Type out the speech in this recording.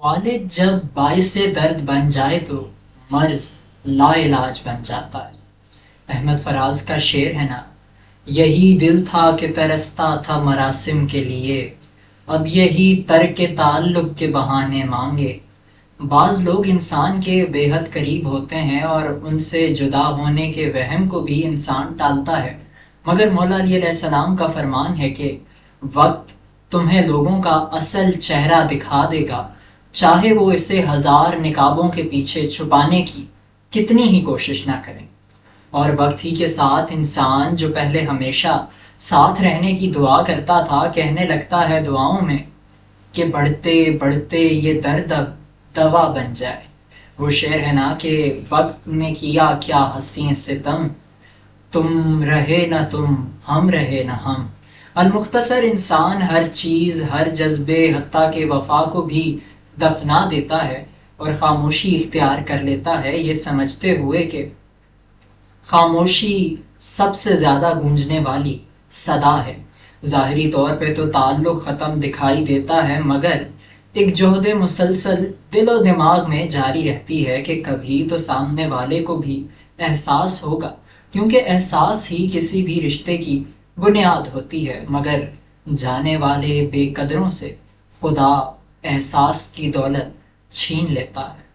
والد جب باعث درد بن جائے تو مرض لا علاج بن جاتا ہے۔ احمد فراز کا شعر ہے نا، یہی دل تھا کہ ترستا تھا مراسم کے لیے، اب یہی ترک تعلق کے بہانے مانگے۔ بعض لوگ انسان کے بے حد قریب ہوتے ہیں اور ان سے جدا ہونے کے وہم کو بھی انسان ٹالتا ہے، مگر مولا علی علیہ السلام کا فرمان ہے کہ وقت تمہیں لوگوں کا اصل چہرہ دکھا دے گا، چاہے وہ اسے ہزار نقابوں کے پیچھے چھپانے کی کتنی ہی کوشش نہ کریں۔ اور وقت ہی کے ساتھ انسان جو پہلے ہمیشہ ساتھ رہنے کی دعا کرتا تھا، کہنے لگتا ہے دعاؤں میں کہ بڑھتے بڑھتے یہ درد اب دوا بن جائے۔ وہ شعر ہے نا کہ وقت نے کیا کیا حسین ستم، تم رہے نہ تم، ہم رہے نہ ہم۔ المختصر انسان ہر چیز، ہر جذبے، حتیٰ کہ وفا کو بھی دفنا دیتا ہے اور خاموشی اختیار کر لیتا ہے، یہ سمجھتے ہوئے کہ خاموشی سب سے زیادہ گونجنے والی صدا ہے۔ ظاہری طور پہ تو تعلق ختم دکھائی دیتا ہے، مگر ایک جہد مسلسل دل و دماغ میں جاری رہتی ہے کہ کبھی تو سامنے والے کو بھی احساس ہوگا، کیونکہ احساس ہی کسی بھی رشتے کی بنیاد ہوتی ہے۔ مگر جانے والے بے قدروں سے خدا احساس کی دولت چھین لیتا ہے۔